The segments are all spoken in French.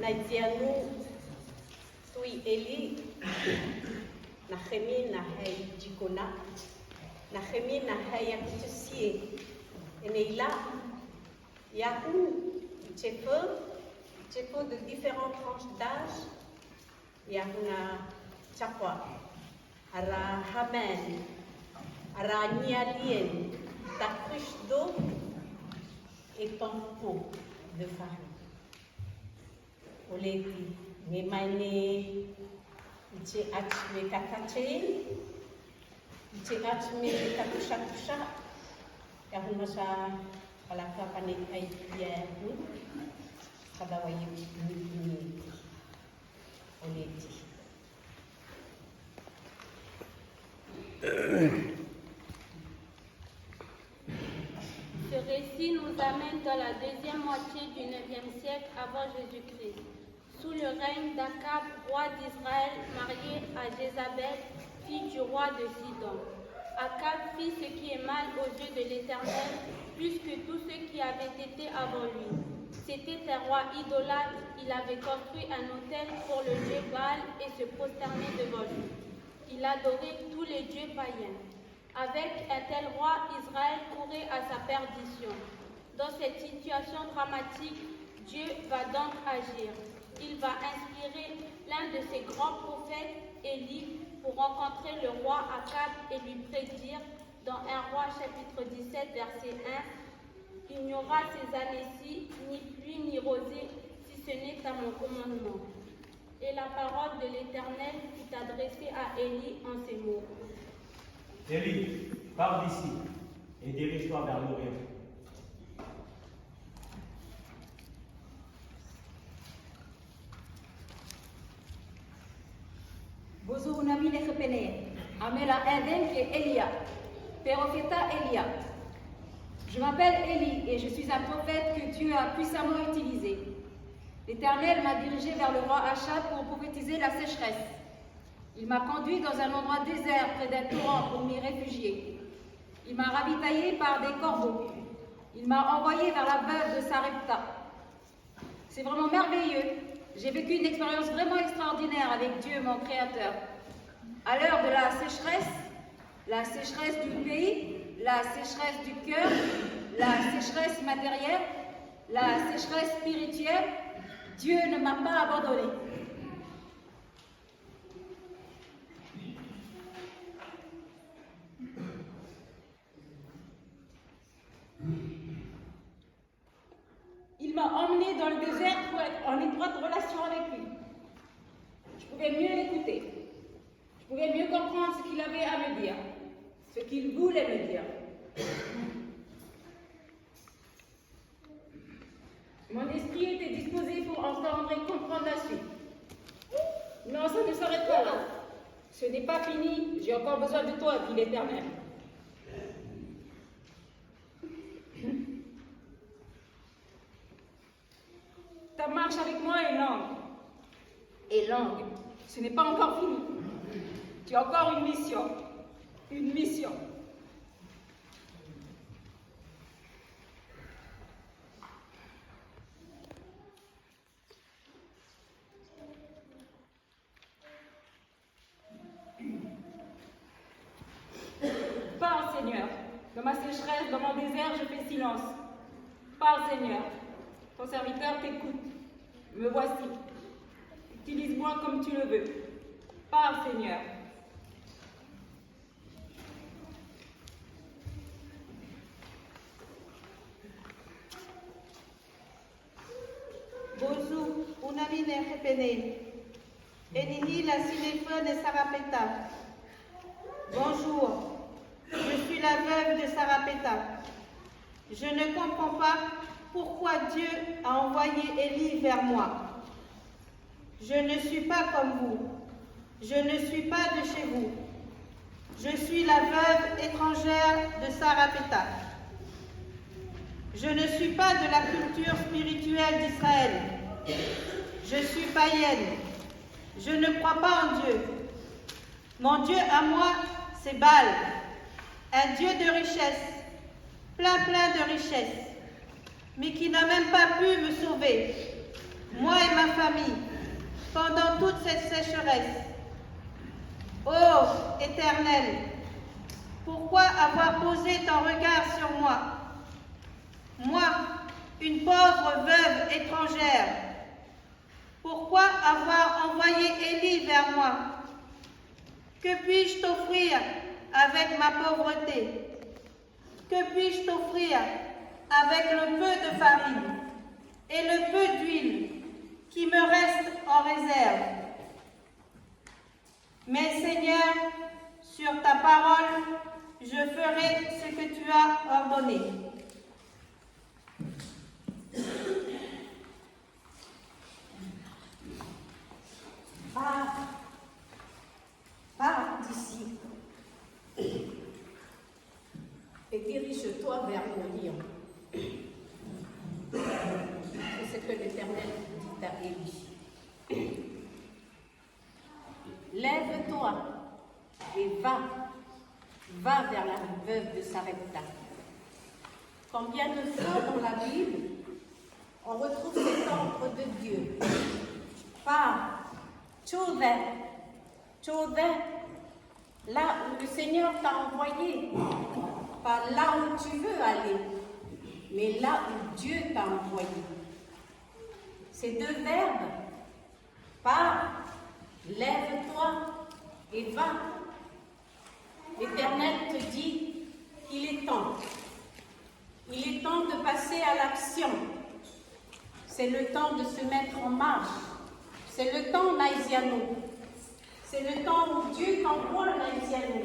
Naizianu Tui Eli Nahemi Nahei Jikona Nahemi Nahei Akutusie Eneila Yahou Tchepo de différentes tranches d'âge Yahuna Tchapwa Ara Hamen Ara Nialien ta cruche d'eau et ton pot de farine. Oleti, Nemane, Iche Achme Kakache, Iche Achme Kakusha, Kahunasa, Palaka Pane Aïe, Kadawaye, Oleti. Ce récit nous amène dans la deuxième moitié du IXe siècle avant Jésus-Christ, sous le règne d'Akab, roi d'Israël, marié à Jézabel, fille du roi de Sidon. Akab fit ce qui est mal aux yeux de l'Éternel, plus que tous ceux qui avaient été avant lui. C'était un roi idolâtre, il avait construit un autel pour le dieu Baal et se prosternait devant lui. Il adorait tous les dieux païens. Avec un tel roi, Israël courait à sa perdition. Dans cette situation dramatique, Dieu va donc agir. Il va inspirer l'un de ses grands prophètes, Élie, pour rencontrer le roi Akab et lui prédire dans 1 Roi chapitre 17, verset 1, « Il n'y aura ces années-ci ni pluie ni rosée, si ce n'est à mon commandement. » Et la parole de l'Éternel fut adressée à Élie en ces mots. Élie, pars d'ici et dirige-toi vers l'Orient. Bozo unamine khepene, amela Eden qui est Elia, Péropheta Elia. Je m'appelle Élie et je suis un prophète que Dieu a puissamment utilisé. L'Éternel m'a dirigé vers le roi Achab pour prophétiser la sécheresse. Il m'a conduit dans un endroit désert près d'un torrent pour m'y réfugier. Il m'a ravitaillé par des corbeaux. Il m'a envoyé vers la veuve de Sarepta. C'est vraiment merveilleux. J'ai vécu une expérience vraiment extraordinaire avec Dieu, mon Créateur. À l'heure de la sécheresse du pays, la sécheresse du cœur, la sécheresse matérielle, la sécheresse spirituelle, Dieu ne m'a pas abandonné. Il m'a emmené dans le désert pour être en étroite relation avec lui. Je pouvais mieux l'écouter. Je pouvais mieux comprendre ce qu'il avait à me dire, ce qu'il voulait me dire. Mon esprit était disposé pour entendre et comprendre la suite. Non, ça ne s'arrête pas là. Ce n'est pas fini, j'ai encore besoin de toi, dit l'Éternel. Ta marche avec moi est longue. Et longue, ce n'est pas encore fini. Tu as encore une mission. Une mission. Parle, Seigneur. Dans ma sécheresse, dans mon désert, je fais silence. Parle, Seigneur. Ton serviteur t'écoute. Me voici. Utilise-moi comme tu le veux. Parle, Seigneur. Bozu, unamine repene. Enini la sinéphone et Sarapeta. Bonjour. Je suis la veuve de Sarapeta. Je ne comprends pas pourquoi Dieu a envoyé Élie vers moi. Je ne suis pas comme vous. Je ne suis pas de chez vous. Je suis la veuve étrangère de Sarapeta. Je ne suis pas de la culture spirituelle d'Israël. Je suis païenne. Je ne crois pas en Dieu. Mon Dieu à moi, c'est Baal, un Dieu de richesse, plein de richesse, mais qui n'a même pas pu me sauver. moi et ma famille, pendant toute cette sécheresse. Ô Éternel, pourquoi avoir posé ton regard sur moi? Moi, une pauvre veuve étrangère. Pourquoi avoir envoyé Élie vers moi? Que puis-je t'offrir avec ma pauvreté? Que puis-je t'offrir avec le peu de farine et le peu d'huile qui me reste en réserve? Mais Seigneur, sur ta parole, je ferai ce que tu as ordonné. Pars d'ici et dirige-toi vers l'Orient. C'est ce que l'Éternel dit à Élie. Lève-toi et va vers la veuve de Sarepta. Combien de fois dans la Bible, on retrouve cet ordre de Dieu. Pars, to there, là où le Seigneur t'a envoyé, pas là où tu veux aller, mais là où Dieu t'a envoyé. Ces deux verbes, pars, lève-toi et va. L'Éternel te dit qu'il est temps. Il est temps de passer à l'action. C'est le temps de se mettre en marche. C'est le temps, Naïsiano. C'est le temps où Dieu t'envoie, Naïsiano,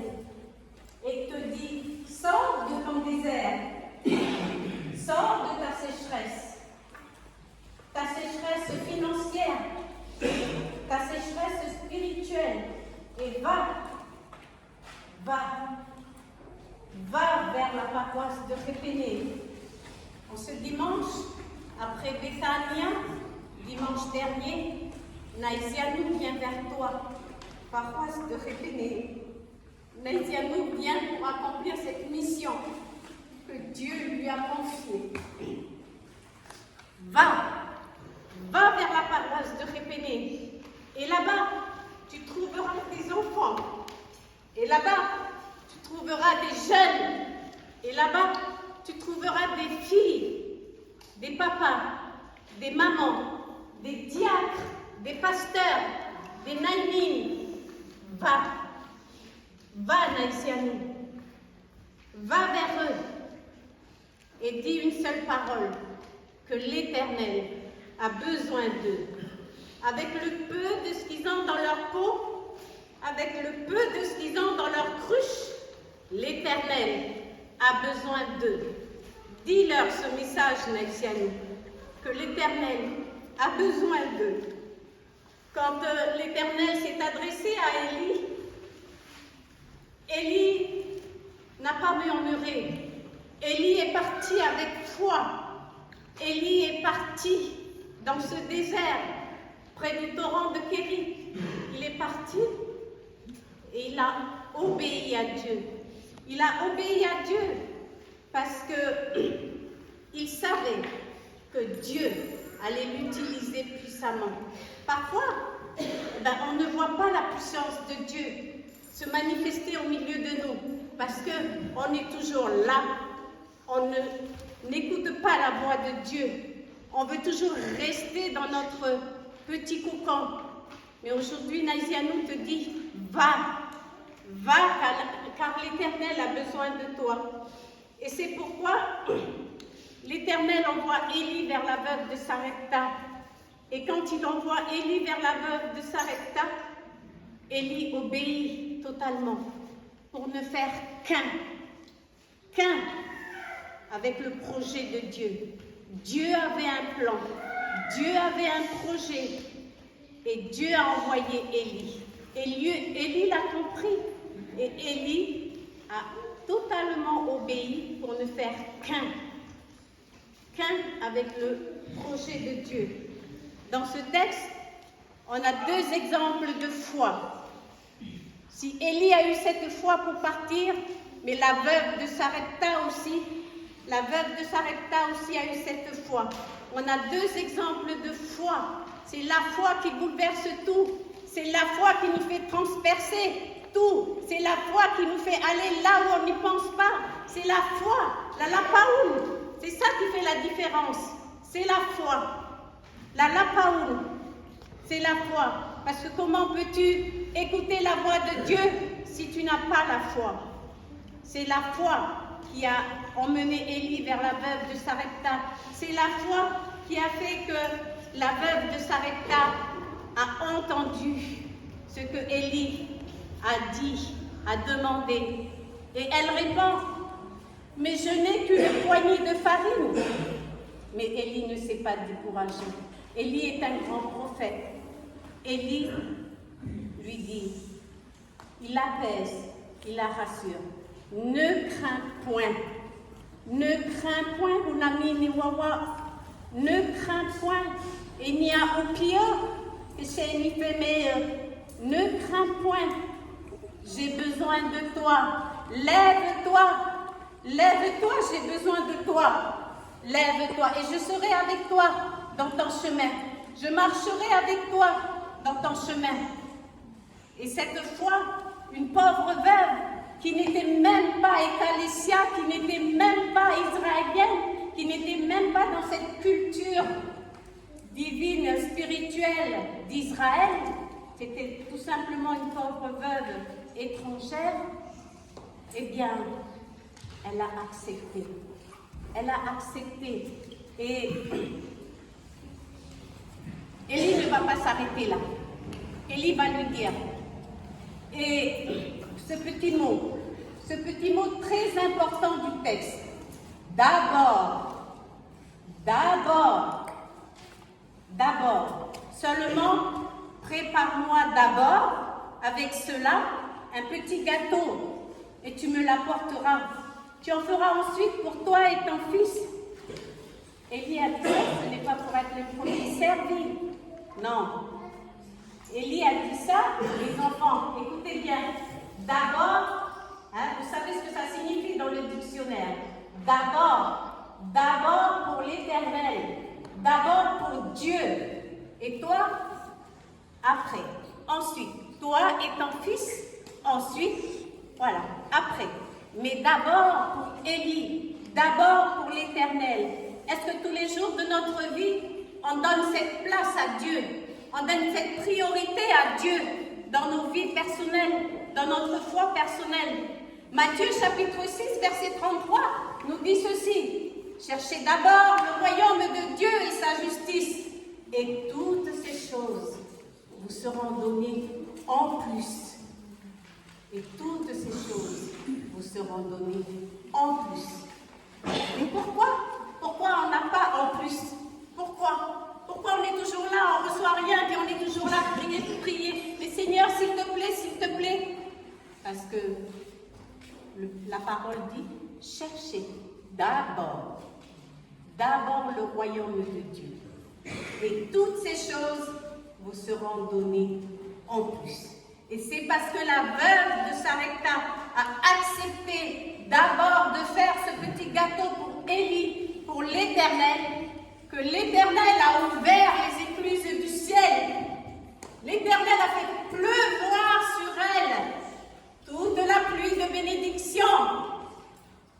et te dit, sors de ton désert, sors de ta sécheresse financière, ta sécheresse spirituelle, et va vers la paroisse de Répéné. En ce dimanche, après Bethania, dimanche dernier, Naïsianou vient vers toi, paroisse de Répéné. Naïsianou vient pour accomplir cette mission que Dieu lui a confiée. Va vers la paroisse de Répéné. Et là-bas, tu trouveras des enfants. Et là-bas, tu trouveras des jeunes. Et là-bas, tu trouveras des filles, des papas, des mamans, des diacres, des pasteurs, des naïmines. Va, Naïsianou. Va vers eux et dis une seule parole, que l'Éternel a besoin d'eux. Avec le peu de ce qu'ils ont dans leur peau, avec le peu de ce qu'ils ont dans leur cruche, l'Éternel a besoin d'eux. Dis-leur ce message, Naïsianou, que l'Éternel a besoin d'eux. Quand l'Éternel s'est adressé à Élie, Élie n'a pas murmuré. Élie est parti avec foi. Élie est parti dans ce désert, près du torrent de Kérit. Il est parti et il a obéi à Dieu. Il a obéi à Dieu parce qu'il savait que Dieu allait l'utiliser puissamment. Parfois, on ne voit pas la puissance de Dieu se manifester au milieu de nous parce qu'on est toujours là, on n'écoute pas la voix de Dieu, on veut toujours rester dans notre petit cocon. Mais aujourd'hui, Naïsianou te dit, va car l'Éternel a besoin de toi. Et c'est pourquoi l'Éternel envoie Élie vers la veuve de Sarepta. Et quand il envoie Élie vers la veuve de Sarepta, Élie obéit totalement pour ne faire qu'un avec le projet de Dieu. Dieu avait un plan, Dieu avait un projet et Dieu a envoyé Élie. Élie l'a compris et Élie a totalement obéi pour ne faire qu'un avec le projet de Dieu. Dans ce texte, on a deux exemples de foi. Si Élie a eu cette foi pour partir, mais la veuve de Sarepta aussi, La veuve de Sarepta aussi a eu cette foi. On a deux exemples de foi. C'est la foi qui bouleverse tout. C'est la foi qui nous fait transpercer tout. C'est la foi qui nous fait aller là où on n'y pense pas. C'est la foi, la lapaoun. C'est ça qui fait la différence. C'est la foi. La lapaoun, c'est la foi. Parce que comment peux-tu écouter la voix de Dieu si tu n'as pas la foi? C'est la foi qui a emmené Élie vers la veuve de Sarepta. C'est la foi qui a fait que la veuve de Sarepta a entendu ce que Élie a dit, a demandé. Et elle répond, mais je n'ai qu'une poignée de farine. Mais Élie ne s'est pas découragé. Élie est un grand prophète. Élie lui dit, il l'apaise, il la rassure. Ne crains point. Ne crains point, Unami Niwawa. Ne crains point. Et n'y a aucun que c'est ni ne crains point. J'ai besoin de toi. Lève-toi. Lève-toi, j'ai besoin de toi. Lève-toi et je serai avec toi dans ton chemin. Je marcherai avec toi dans ton chemin. Et cette fois, une pauvre veuve qui n'était même pas ecclésia, qui n'était même pas israélienne, qui n'était même pas dans cette culture divine, spirituelle d'Israël, c'était tout simplement une pauvre veuve étrangère, eh bien, elle a accepté. Elle a accepté. Et Élie ne va pas s'arrêter là. Élie va lui dire, et ce petit mot très important du texte, d'abord, seulement prépare-moi d'abord avec cela un petit gâteau et tu me l'apporteras. Tu en feras ensuite pour toi et ton fils. Élie a dit, ce n'est pas pour être le premier servi. Non. Élie a dit ça, les enfants, écoutez bien. D'abord, vous savez ce que ça signifie dans le dictionnaire. D'abord pour l'Éternel. D'abord pour Dieu. Et toi, après. Ensuite, toi et ton fils. Ensuite, voilà, après. Mais d'abord pour Élie, d'abord pour l'Éternel. Est-ce que tous les jours de notre vie, on donne cette place à Dieu, on donne cette priorité à Dieu dans nos vies personnelles, dans notre foi personnelle? Matthieu chapitre 6, verset 33 nous dit ceci. Cherchez d'abord le royaume de Dieu et sa justice, et toutes ces choses vous seront données en plus. Et toutes ces choses vous seront données en plus. Mais pourquoi on n'a pas en plus? Pourquoi on est toujours là, on ne reçoit rien, et on est toujours là, prier. Mais Seigneur, s'il te plaît. Parce que la parole dit, cherchez d'abord le royaume de Dieu. Et toutes ces choses vous seront données en plus. Et c'est parce que la veuve de Sarepta a accepté d'abord de faire ce petit gâteau pour Élie, pour l'Éternel, que l'Éternel a ouvert les écluses du ciel. L'Éternel a fait pleuvoir sur elle toute la pluie de bénédiction.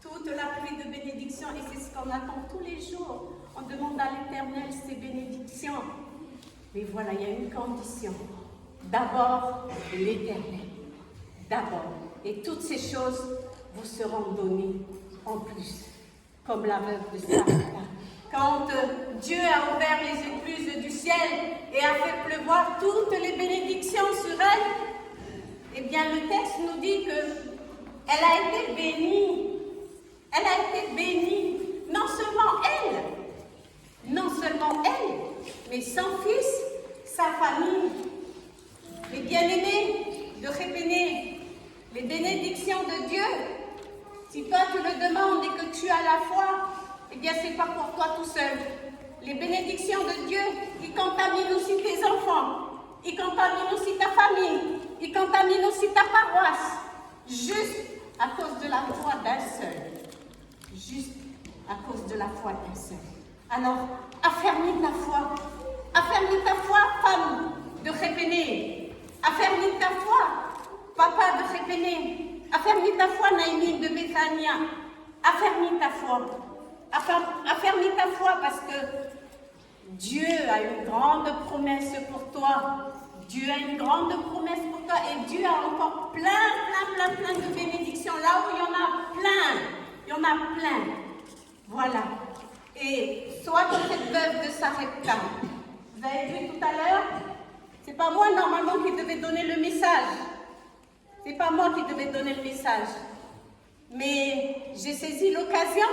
Toute la pluie de bénédiction. Et c'est ce qu'on attend tous les jours. On demande à l'Éternel ses bénédictions. Mais voilà, il y a une condition. D'abord, l'Éternel. D'abord. Et toutes ces choses vous seront données en plus. Comme la veuve de Sarepta. Quand Dieu a ouvert les écluses du ciel et a fait pleuvoir toutes les bénédictions sur elle, eh bien le texte nous dit qu'elle a été bénie. Elle a été bénie. Non seulement elle, mais son fils, sa famille. Les bien-aimés de Répéné, les bénédictions de Dieu, si toi tu le demandes et que tu as la foi, eh bien c'est pas pour toi tout seul. Les bénédictions de Dieu, ils contaminent aussi tes enfants, ils contaminent aussi ta famille, ils contaminent aussi ta paroisse, juste à cause de la foi d'un seul. Juste à cause de la foi d'un seul. Alors, affermis ta foi. Affermis ta foi, femme de Khépéné. Affermis ta foi, papa de Khépéné. Affermis ta foi, Naïmine de Bethania. Affermis ta foi. Affermis ta foi parce que Dieu a une grande promesse pour toi. Dieu a une grande promesse pour toi et Dieu a encore plein de bénédictions. Là où il y en a plein, il y en a plein. Voilà. Et sois comme cette veuve de Sarepta. Vous avez vu tout à l'heure, c'est pas moi normalement qui devais donner le message. C'est pas moi qui devais donner le message. Mais j'ai saisi l'occasion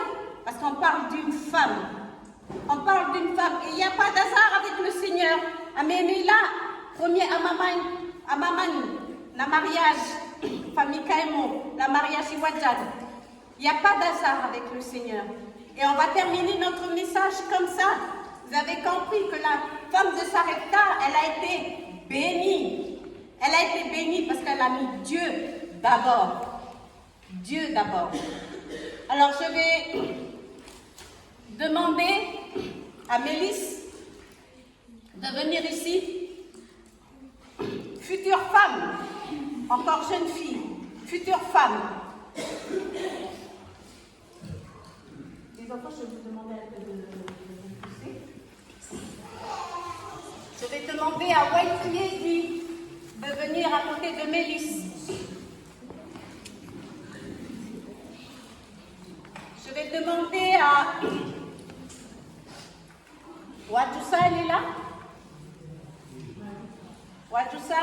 parce qu'on parle d'une femme. On parle d'une femme. Et il n'y a pas d'hasard avec le Seigneur. Améméla, premier Amaman, la mariage, famille Kaimo, la mariage Iwadjad. Il n'y a pas d'hasard avec le Seigneur. Et on va terminer notre message comme ça. Vous avez compris que la femme de Sarepta, elle a été bénie. Elle a été bénie parce qu'elle a mis Dieu d'abord. Dieu d'abord. Alors je vais demander à Mélisse de venir ici. Future femme, encore jeune fille, future femme. Les enfants, je vais vous demander de pousser. Je vais demander à White de venir à côté de Mélisse. Je vais demander à Wadjoussa, elle est là? Wadjoussa?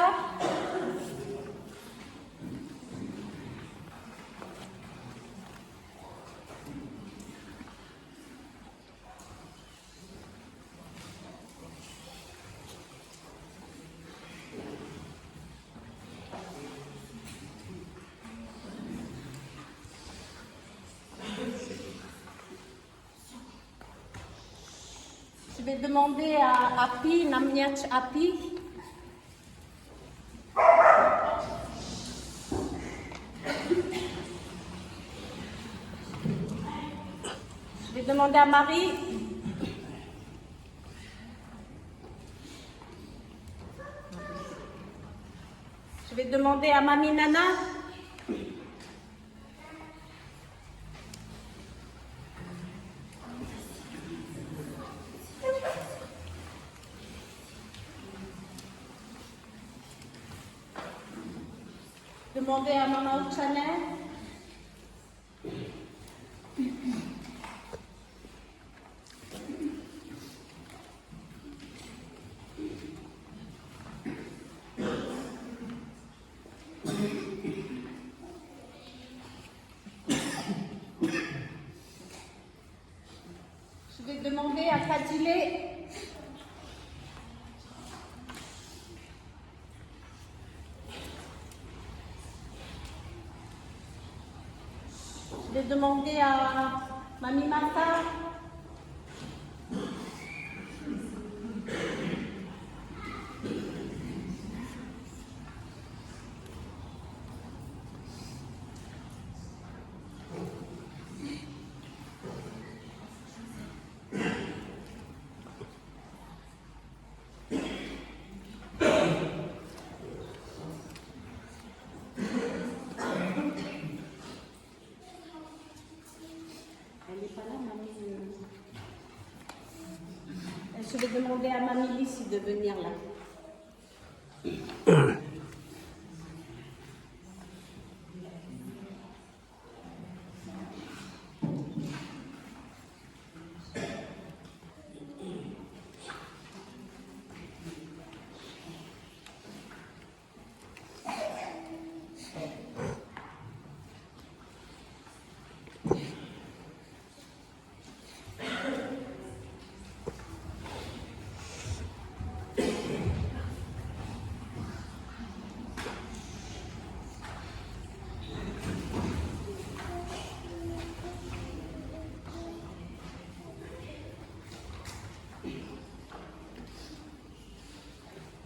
Je vais demander à Api, Namniach Api. Je vais demander à Marie. Je vais demander à Mami Nana. Demander à Maman Chanel. Je vais demander à Fadilé. Je vais demander à Mamie Martha. Je vais demander à Mamie Lissi de venir là.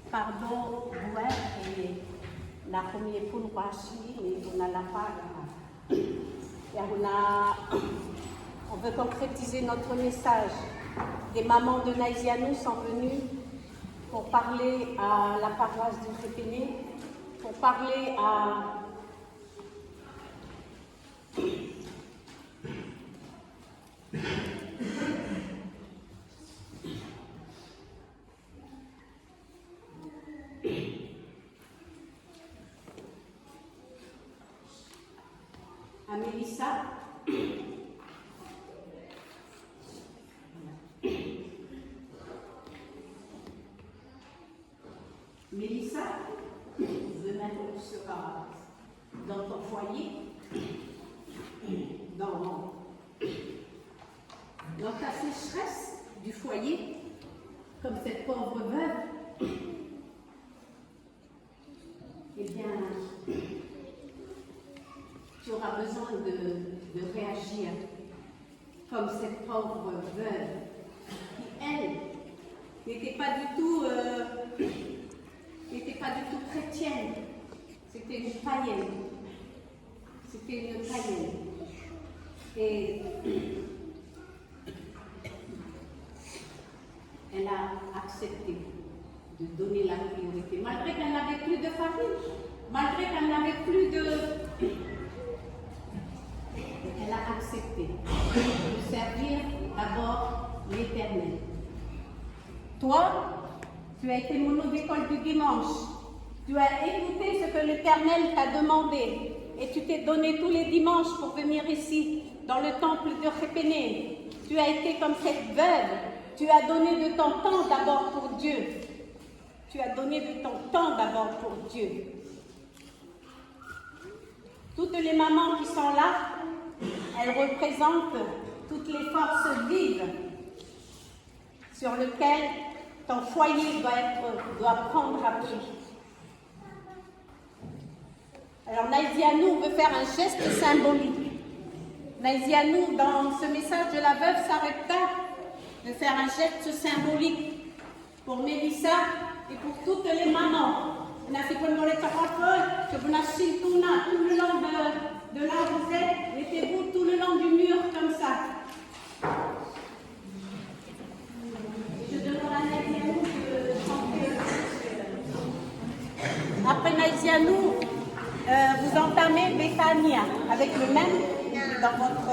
Pardon, ouais, et la première fois, et on a la part, et on a On veut concrétiser notre message. Des mamans de Naïsianou sont venues pour parler à la paroisse du Répéné, pour parler à Mélissa. Mélissa, demain tu seras dans ton foyer, dans ta sécheresse du foyer, comme cette pauvre veuve. Eh bien, tu auras besoin de réagir comme cette pauvre veuve qui, elle, n'était pas du tout chrétienne. C'était une païenne. Et elle a accepté de donner la priorité, malgré qu'elle n'avait plus de famille, malgré qu'elle n'avait plus de... Elle a accepté de servir d'abord l'Éternel. Toi, tu as été mono d'école du dimanche. Tu as écouté ce que l'Éternel t'a demandé et tu t'es donné tous les dimanches pour venir ici, dans le temple de Répéné. Tu as été comme cette veuve. Tu as donné de ton temps d'abord pour Dieu. Tu as donné de ton temps d'abord pour Dieu. Toutes les mamans qui sont là, elles représentent toutes les forces vives sur lesquelles ton foyer doit prendre appui. Alors Naïsianou veut faire un geste symbolique. Naïsianou, dans ce message de la veuve Sarepta, veut faire un geste symbolique pour Mélissa et pour toutes les mamans. Tout le long de là où vous êtes, mettez-vous tout le long du mur comme ça. Je demanderai à Naïsianou de chanter. Après Naïsianou, vous entamez Bethania avec le même dans votre...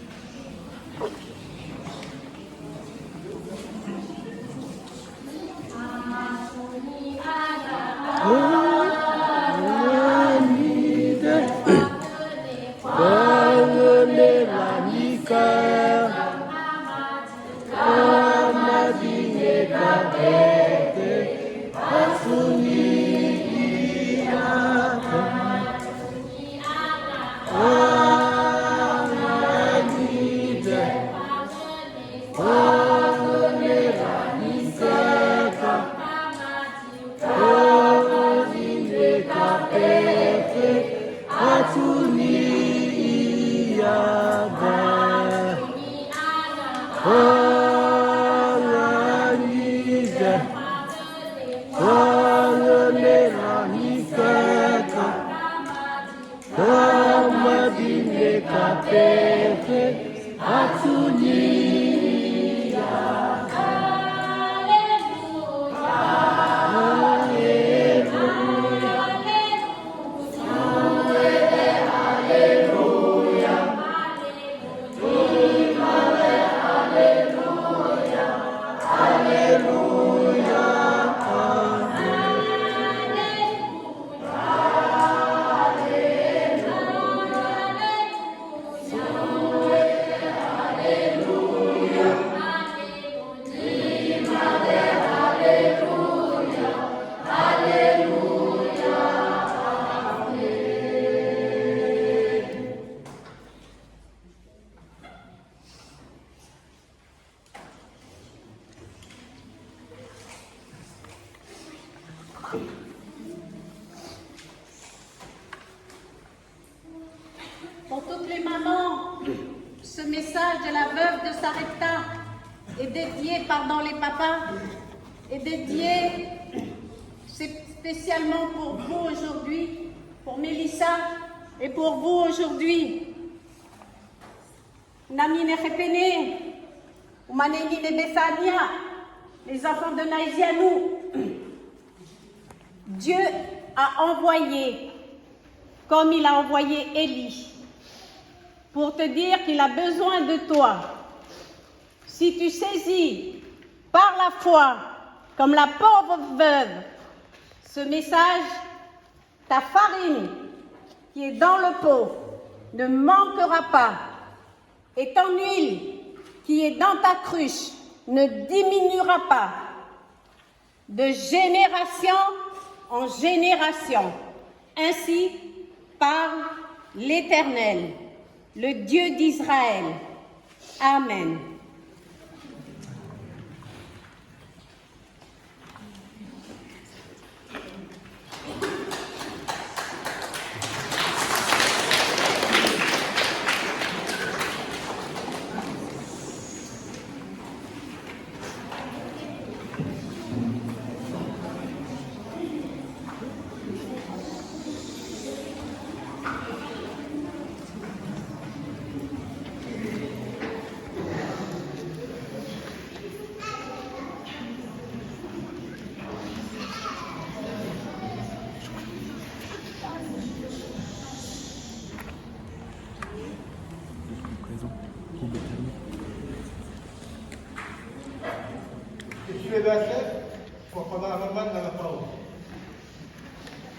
Alléluia. Pour toutes les mamans, ce message de la veuve de Sarepta est dédié, pardon les papas, est dédié spécialement pour vous aujourd'hui, pour Mélissa et pour vous aujourd'hui. Namine Repene, Oumaneni Bethania, les enfants de Naïsianou. Dieu a envoyé, comme il a envoyé Élie, pour te dire qu'il a besoin de toi. Si tu saisis par la foi, comme la pauvre veuve, ce message, ta farine qui est dans le pot ne manquera pas, et ton huile qui est dans ta cruche ne diminuera pas, de génération en génération. Ainsi parle l'Éternel, le Dieu d'Israël. Amen. Verset, kwa kwa